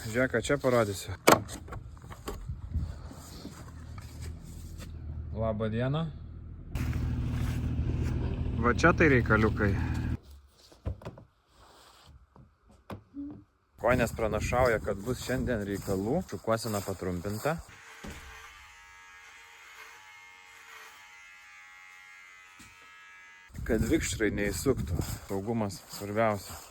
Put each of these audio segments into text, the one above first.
Žiūrėk, čia parodysiu. Labą dieną. Va čia tai reikaliukai. Koinės pranašauja, kad bus šiandien reikalų. Šukuosena patrumpinta. Kad vikšrai neįsuktų. Saugumas svarbiausia.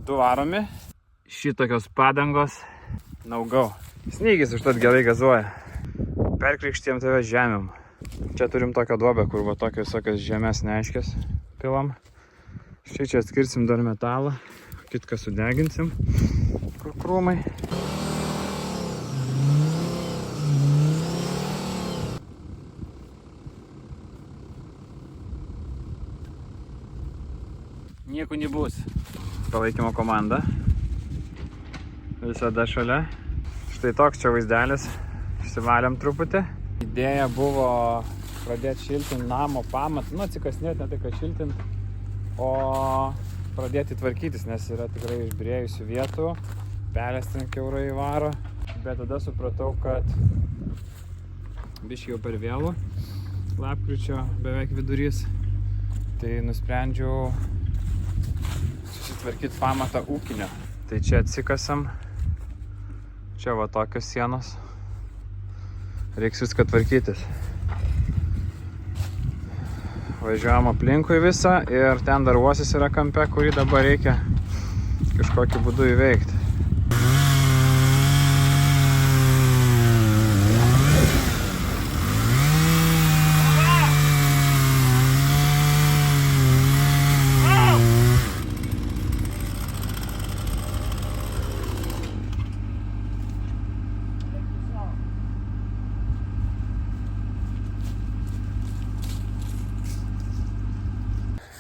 Du varomi. Šitokios padangos. Naugau. Snygis užtat gerai gazuoja. Perkrikštėm tave žemėm. Čia turim tokią duobę, kur va tokios žemės neaiškės pilam. Čia atskirsim dar metalą. Kitką sudeginsim. Kur krūmai. Nieko nebus. Palaikymo komanda. Visada šalia. Štai toks čia vaizdelis. Išsivalėm truputį. Idėja buvo pradėti šiltinti namo pamatą. Nu, atsikasnėti, ne tai kad šiltinti, o pradėti tvarkytis, nes yra tikrai išbyrėjusių vietų. Pelės ten kiaurai varo. Bet tada supratau, kad biškį jau per vėlų. Lapkričio beveik vidurys. Tai nusprendžiau susitvarkyti pamatą ūkinio. Tai čia atsikasam. Čia va tokios sienos. Reiks viską tvarkytis. Važiuojam aplinkui visą ir ten dar uosis yra kampe, kurį dabar reikia kažkokiu būdu įveikti.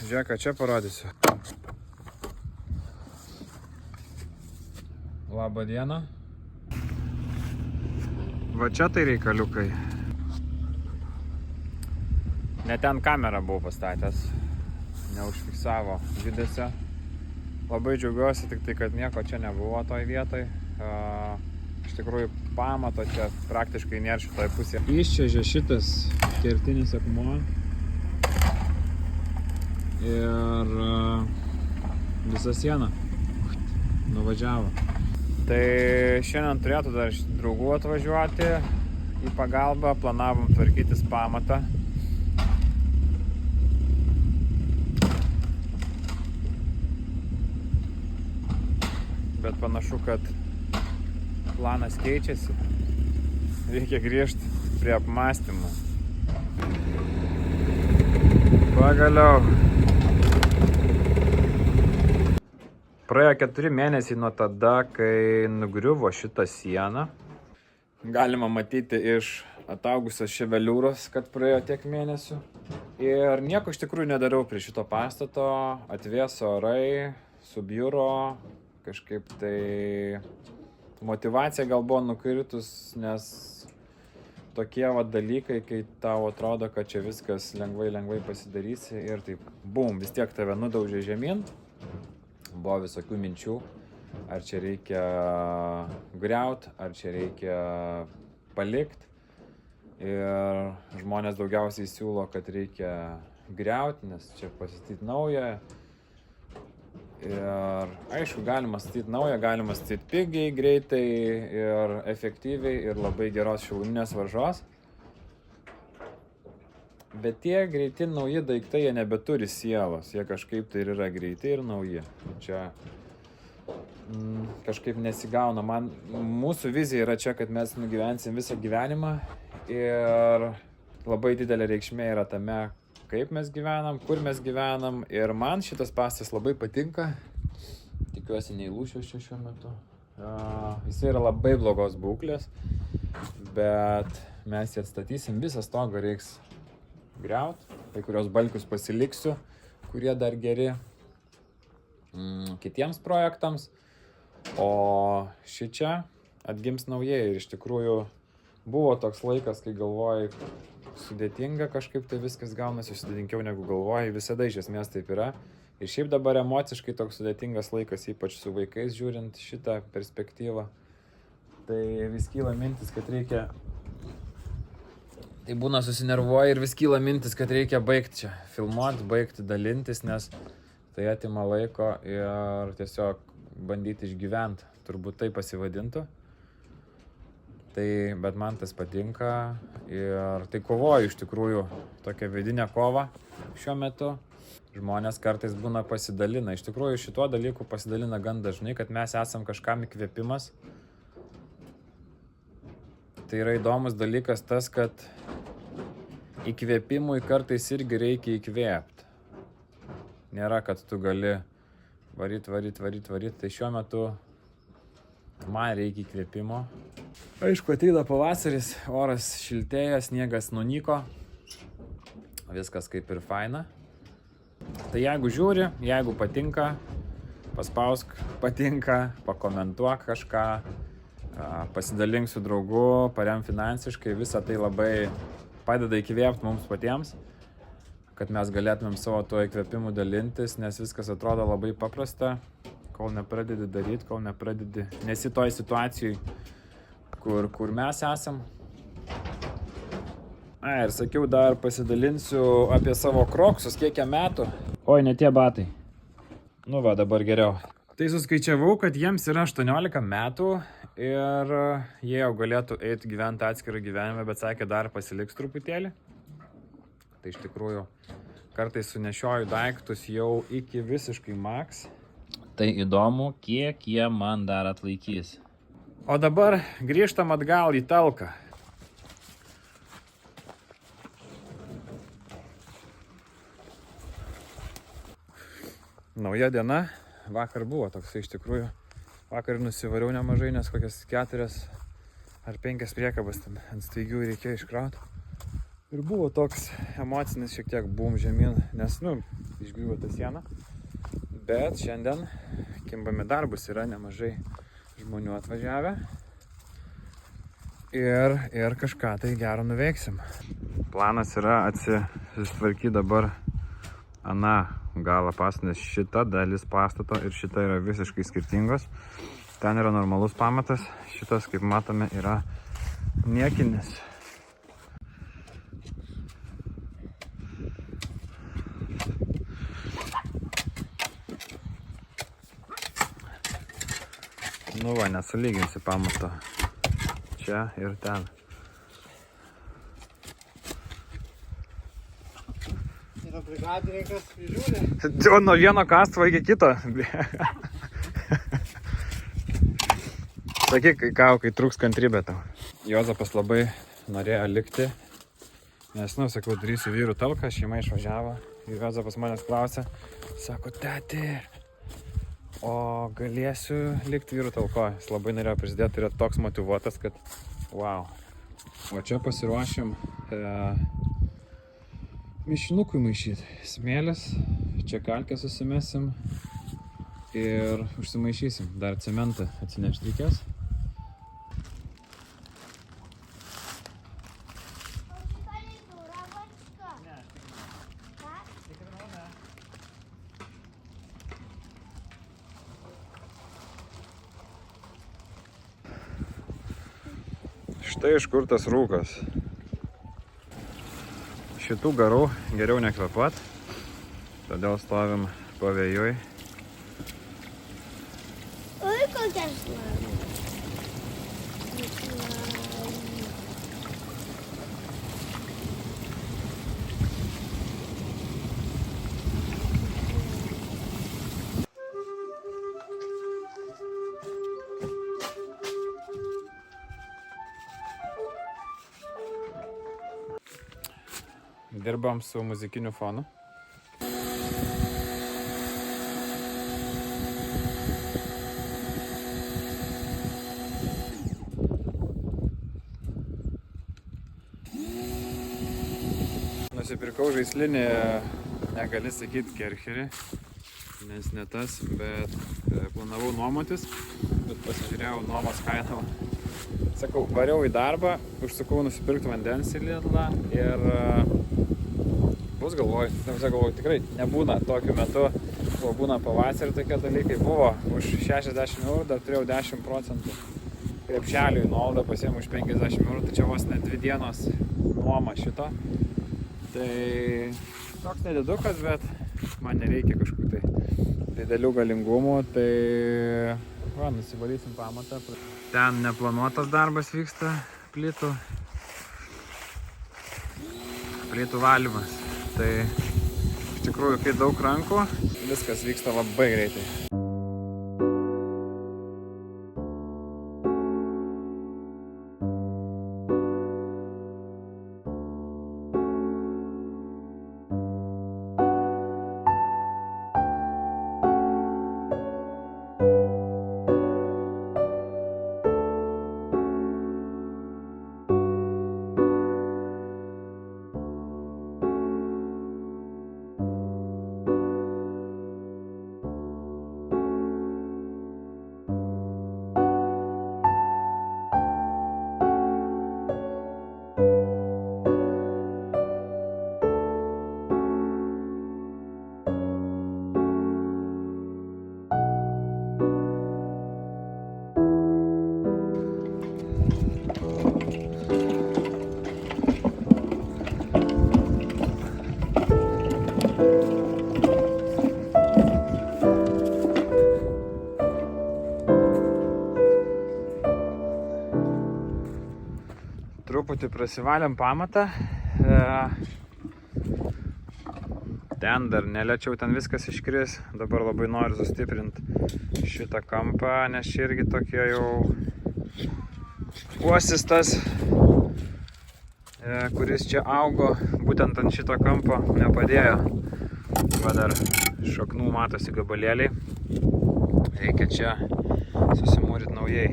Žiūrėk, čia parodysiu. Labą dieną. Va čia tai reikaliukai. Ne ten kamerą buvau pastatęs. Neužfiksavo judesio. Labai džiaugiuosi, tik tai, kad nieko čia nebuvo toj vietoj. Iš tikrųjų pamato čia praktiškai nėra šitoje pusėje. Iščiažė šitas kertinis akmuo. ir visa siena nuvažiavo. Tai šiandien turėtų dar draugų atvažiuoti į pagalbą, planavom tvarkytis pamatą. Bet panašu, kad planas keičiasi. Reikia grįžti prie apmąstymų. Pagaliau. Praėjo 4 mėnesiai nuo tada, kai nugriuvo šitą sieną. Galima matyti iš ataugusios ševeliūros, kad praėjo tiek mėnesių. Ir nieko iš tikrųjų nedariau prie šito pastato. Atvėso orai, subjuro. Kažkaip tai motyvacija gal buvo nukritus, nes tokie dalykai, kai tau atrodo, kad čia viskas lengvai pasidarysi ir taip, bum, vis tiek tave nudaužė žemyn. Buvo visokių minčių, ar čia reikia griaut, ar čia reikia palikt. Ir žmonės daugiausiai siūlo, kad reikia griaut, nes čia pasistatyti naują. Ir aišku, galima statyti naują, galima statyti pigiai, greitai ir efektyviai ir labai geros šiluminės varžos. Bet tie greiti nauji daiktai, jie nebeturi sielos, jie kažkaip tai yra greiti ir nauji. Čia kažkaip nesigauna. Mūsų vizija yra čia, kad mes nugyvensim visą gyvenimą ir labai didelė reikšmė yra tame, kaip mes gyvenam, kur mes gyvenam. Ir man šitas pastatas labai patinka. Tikiuosi neįlūšiu čia šiuo metu. Jis yra labai blogos būklės, bet mes jį atstatysim. Visą stogą reiks griaut. Kai kurios balkius pasiliksiu, kurie dar geri kitiems projektams. O šičia atgims naujai. Ir iš tikrųjų buvo toks laikas, kai galvojai, sudėtinga kažkaip tai viskas gaunasi, sudėtingiau negu galvojai, visada iš esmės taip yra. Ir šiaip dabar emociškai toks sudėtingas laikas, ypač su vaikais žiūrint šitą perspektyvą. Tai vis kyla mintis, kad reikia... Tai būna susinervuoja ir vis kyla mintis, kad reikia baigti čia filmuoti, baigti dalintis, nes tai atima laiko ir tiesiog bandyti išgyventi. Turbūt tai pasivadintų. Bet man tas patinka ir tai kovoju iš tikrųjų tokią vidinę kovą šiuo metu. Žmonės kartais būna pasidalina. Iš tikrųjų šituo dalyku pasidalina gan dažnai, kad mes esam kažkam įkvėpimas. Tai yra įdomus dalykas tas, kad įkvėpimui kartais irgi reikia įkvėpti. Nėra, kad tu gali varyt. Tai šiuo metu man reikia įkvėpimo. Aišku, ateina pavasaris, oras šiltėja, sniegas nunyko, viskas kaip ir faina. Tai jeigu žiūri, jeigu patinka, paspausk patinka, pakomentuok kažką, pasidalink su draugu, parem finansiškai, visą tai labai padeda įkvėpti mums patiems, kad mes galėtumėm savo tuo įkvėpimu dalintis, nes viskas atrodo labai paprasta, kol nepradedi daryti, kol nepradedi, nesi toj situacijoj, kur mes esam. Ir sakiau, dar pasidalinsiu apie savo kroksus, kiek jie metų. Oi, ne tie batai. Nu va, dabar geriau. Tai suskaičiavau, kad jiems yra 18 metų ir jie jau galėtų eiti gyventi atskirą gyvenimą, bet sakė, dar pasiliks truputėlį. Tai iš tikrųjų, kartais sunešioju daiktus jau iki visiškai maks. Tai įdomu, kiek jie man dar atlaikys. O dabar grįžtam atgal į talką. Nauja diena. Vakar buvo toksai iš tikrųjų. Vakar nusivariau nemažai, nes kokias 4 ar 5 priekabas ten ant staigių reikėjo iškrauti. Ir buvo toks emocinis šiek tiek bum žemyn, nes, išgriuvo tą sieną. Bet šiandien kimbame darbus, yra nemažai žmonių atvažiavę ir kažką tai gero nuveiksim. Planas yra atsitvarkyti dabar aną galą pastatą, nes šita dalis pastato ir šita yra visiškai skirtingos. Ten yra normalus pamatas, šitas, kaip matome, yra niekinis. Nu va, nesulyginsi pamato. Čia ir ten. Yra brigadininkas prižiūri. O nuo vieno kastuvo iki kito. Sakyk, kai trūks kantrybė tau. Jozapas labai norėjo likti. Nes, sakau, darysiu vyrų talką, šeima išvažiavo. Ir Jozapas manęs klausė. Sako, tėti, o galėsiu likti vyrų talkoje. Jis labai norėjo prisidėti, yra toks motyvuotas, kad wow. O čia pasiruošim mišinukui maišyti. Smėlis, čia kalkę susimesim ir užsimaišysim. Dar cementą atsinešti reikės. Štai iš kur tas rūkas. Šitų garų geriau nekvepuot, todėl stovim pavėjui. Oi, kokia šlama. Dirbam su muzikiniu fonu. Nusipirkau žaislinį, negali sakyti kercherį, nes ne tas, bet planavau nuomotis, bet pasižiūrėjau nuomos kainą. Sakau, variau į darbą, užsukau nusipirkti vandens į Lidlą ir bus galvoju, tikrai nebūna tokiu metu, o būna pavasarį tokie dalykai. Buvo už 60 eurų, dar turėjau 10% krepšeliui nuolaidą pasiėmiau už 50 eurų, tai čia vos ne 2 dienos nuoma šito. Tai toks nedidukas, bet man nereikia kažkokių tai didelių galingumų, tai va, nusivalysim pamatą. Ten neplanuotas darbas vyksta, plytų valymas. Tai iš tikrųjų, kai daug rankų, viskas vyksta labai greitai. Truputį prasivalėm pamatą. Ten dar neliečiau, ten viskas iškris. Dabar labai noriu sustiprinti šitą kampą, nes čia irgi tokie jau uosis tas, kuris čia augo, būtent ant šito kampo nepadėjo. Va dar šaknų matosi gabalėliai. Reikia čia susimūryti naujai.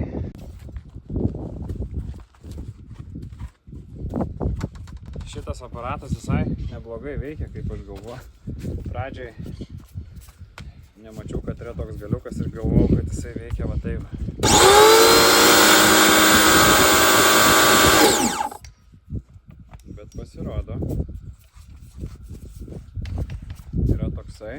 Šitas aparatas visai neblogai veikia, kaip aš galvoju. Pradžiai nemačiau, kad yra toks galiukas ir galvojau, kad jisai veikia va taip. Bet pasirodo, yra toksai.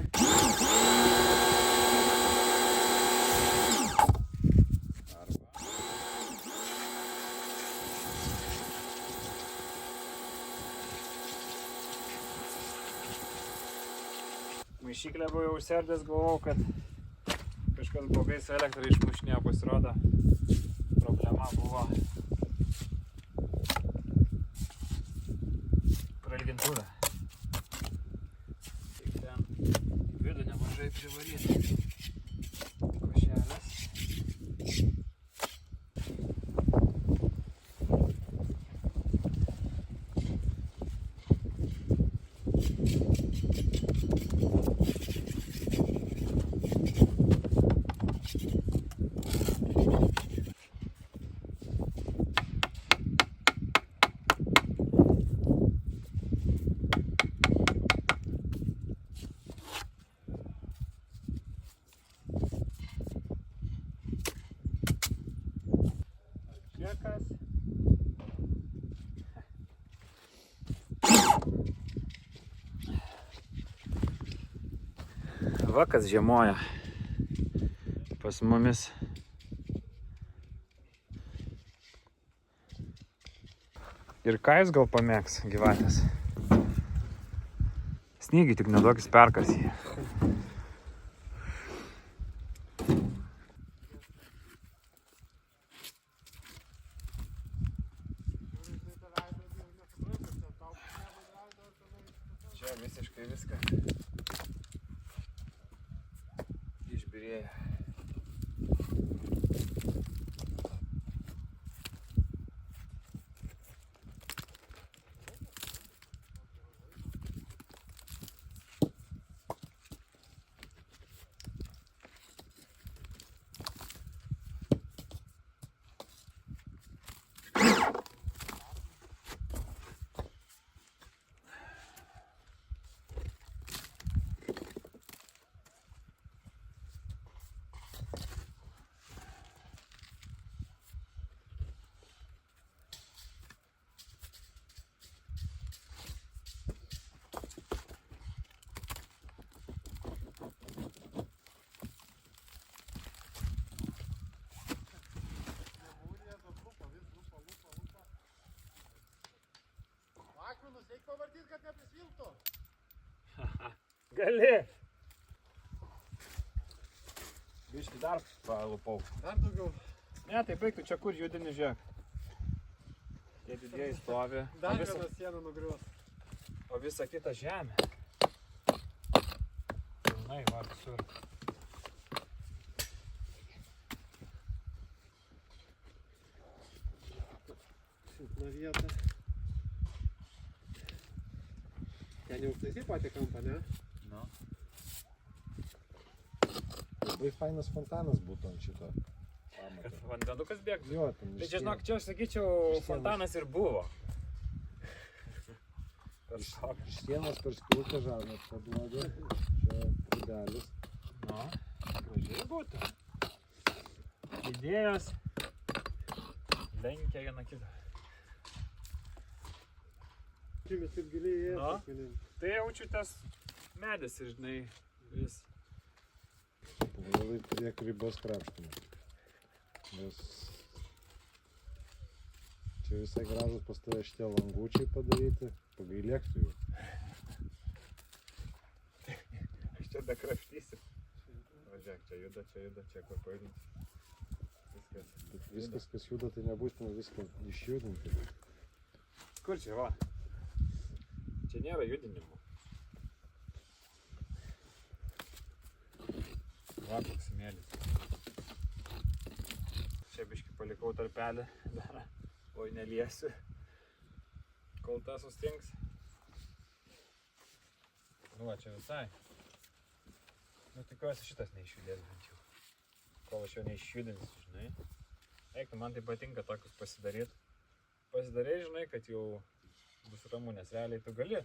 Maišyklę buvau užserdęs, galvojau, kad Kažkas blogai su elektra išmušinėjo, pasirodo. Problema buvo prailgintuvė. Tik ten vidų nemažai privaryti. Košelės. Va kas žiemoja pas mumis. Ir ką jis gal pamėgs gyvatės? Snygį tik neduok, jis perkas jį. Čia visiškai viską išbirėjo. Akmenus reikia pavardyti, kad neprisviltų. Gali. Biškį dar palupau. Dar daugiau. Ne, tai baigtų, čia kur judini, žiūrėk. Tie didieji stovi. Dar vieną sieną nugrius. O visa kita žemė. Pilnai, va, visur. Silpna vieta. Ten jau užtaisai patį kampą, ne? Nu. Labai fainas fontanas būtų ant šito Kad pamato. vandenukas bėgtų. Jo, ten Tai čia, žinok, čia aš sakyčiau, fontanas ir buvo. iš sienos per skliutę žarną paduoda. Čia pudelis. Nu, gražiai būtų. Idėjos lenkia vieną kitą. Mes taip giliai Nu. ėjome. Tai jaučiu tas medis, žinai, vis. Labai priek ribos krapštymą. Nes čia visai gražus pas tave šitie langučiai padaryti. Pagailėk tu jų. Aš čia dakrapštysiu. Važiuok, čia juda, čia kur pajudinti. Viskas. Bet viskas, kas juda, tai nebūtina viską išjudinti. Kur čia, va? Čia nėra judinimo. Va, koks smėlis. Čia biškį palikau tarpelį. Oi, neliesiu. Kol tas sustings. Nu va, čia visai. Nu, tikiuosi šitas neišjudės bent jau. Kol aš jo neišjudinsiu, žinai. Eik, man tai patinka tokius pasidaryt. Pasidarai, žinai, kad jau bus ramu, nes realiai tu gali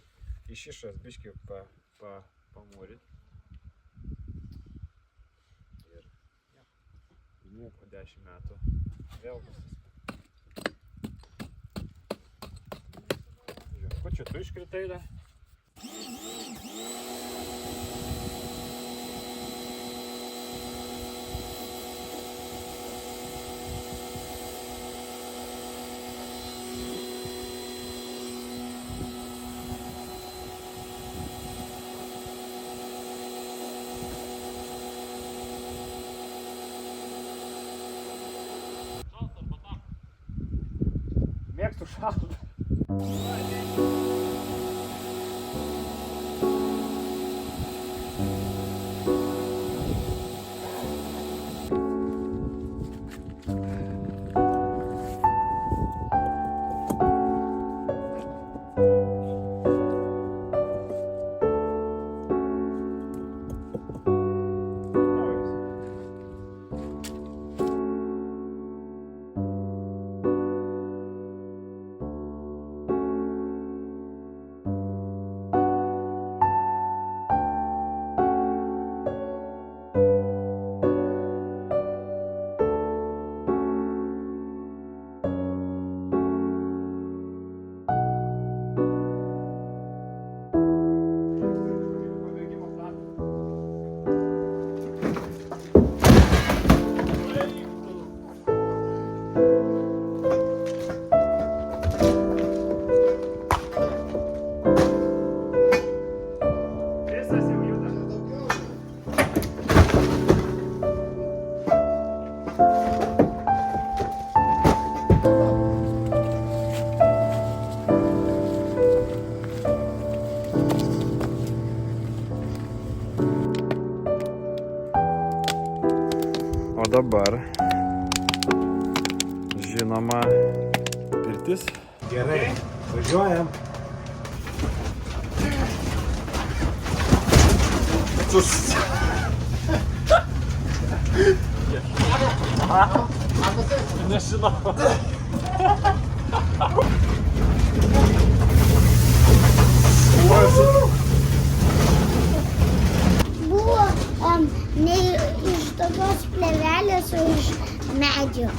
iš išorės biškį pamūryt. Ir Nieko. po 10 metų vėl bus tas. Žiūrėk, kur čia tu iškritai da? šalta. O dabar, žinoma, pirtis. Gerai, važiuojam. Nežinau. Buvo ne iš tokios plėvelės, o iš medžio.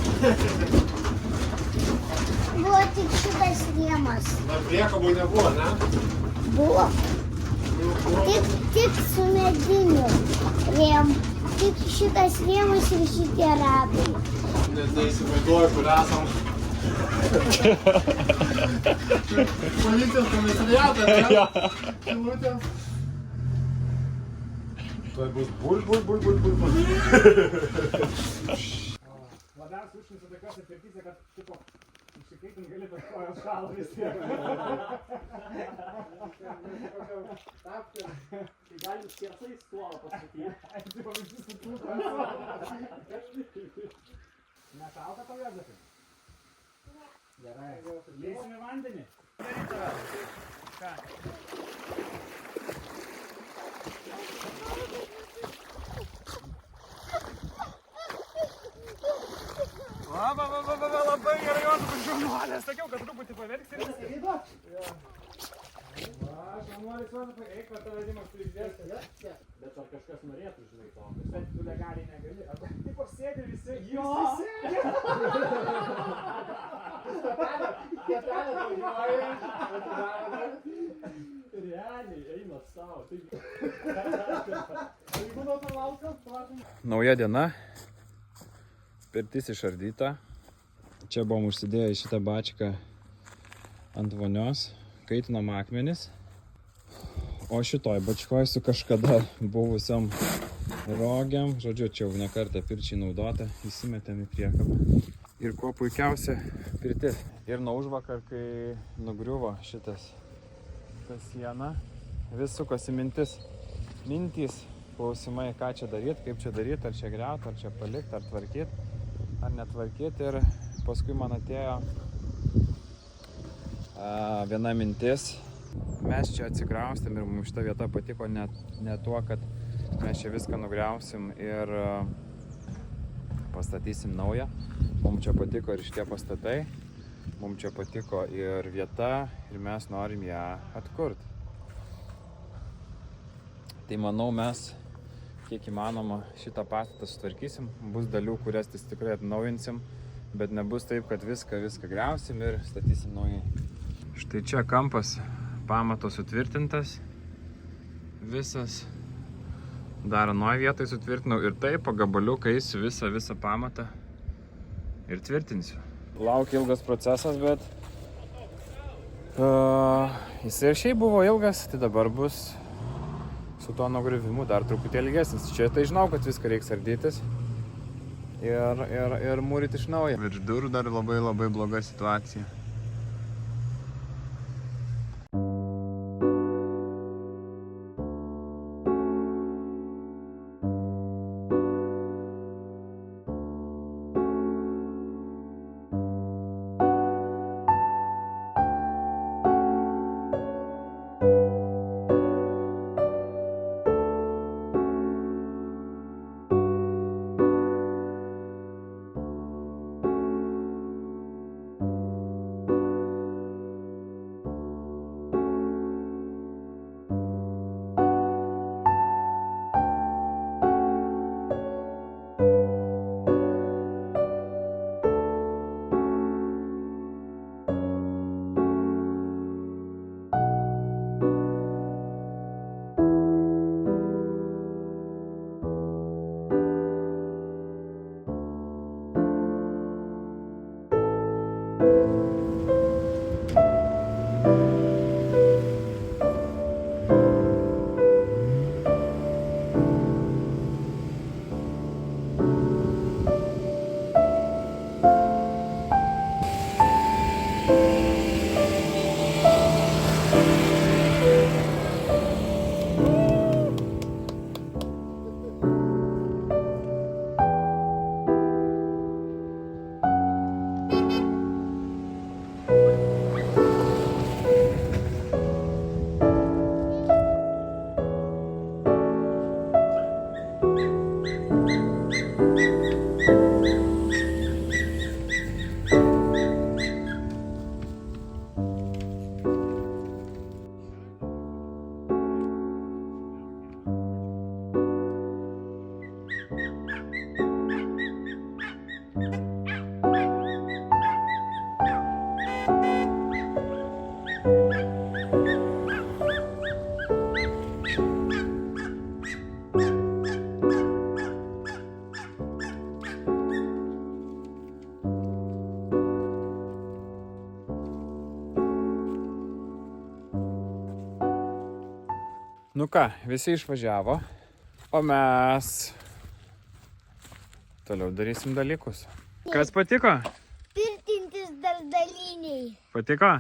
Buvo tik šitas rėmas. Priekabų nebuvo, ne? Buvo. Tik su mediniu rėmu. Tik šitas rėmas ir šitie ratai. Net neįsivaizduoju, kur esam. Policijos komisariatas, ne? Šilutės. Tuoj bus bul. Labiausiai užknisa tokiuose pirtyse, kad tipo, išsikaitin gali, bet kojos šalo vis tiek. Tai galim skersai suolą pasakyti. Tipo, visi sutūko. Nešalta tau, Jozefi? Gerai. Leisime vandenį. Ką? Va, labai gerai, Jozefas, žaunuolės. Sakiau, kad truputį paverksi ir viskas. Va, žaunuolis, Jozefai, eik, kad tavo vedimas prižiūrės. Bet ar kažkas norėtų, žinai, to? Bet tu legaliai negali. Arba taip sėdi visi. Jo! Realiai, eina savo. Nauja diena. Pirtis išardyta. Čia buvom užsidėję į šitą bačką ant vonios. Kaitinom akmenis. O šitoj bačkoj su kažkada buvusiam rogiam. Žodžiu, čia jau ne kartą pirčiai naudota. Įsimetėm į priekabą. Ir kuo puikiausia pirtis. Ir nuo užvakar, kai nugriuvo šitas ta siena, vis sukosi mintis. Mintys, klausimai, ką čia daryti, kaip čia daryti, ar čia griauti, ar čia palikti, ar tvarkyti, ar netvarkyti. Ir paskui man atėjo viena mintis. Mes čia atsikraustėm ir mums šita vieta patiko ne tuo, kad mes čia viską nugriausim ir pastatysim naują. Mums čia patiko ir šitie pastatai, mums čia patiko ir vieta ir mes norim ją atkurti. Tai manau, mes kiek įmanoma šitą pastatą sutvarkysim. Bus dalių, kurias tikrai atnaujinsim, bet nebus taip, kad viską griausim ir statysim naujai. Štai čia kampas pamato sutvirtintas. Visas. Dar anoje vietoje sutvirtinau ir taip pagabaliukais visą pamatą ir tvirtinsiu. Laukia ilgas procesas, bet jis ir šiaip buvo ilgas, tai dabar bus su to nugriuvimu dar truputį ilgesnis. Čia tai žinau, kad viską reiks ardytis ir mūryti iš naujo. Virš durų dar labai bloga situacija. Nu ką, visi išvažiavo, o mes toliau darysim dalykus. Kas patiko? Pirtintis dar daliniai. Patiko?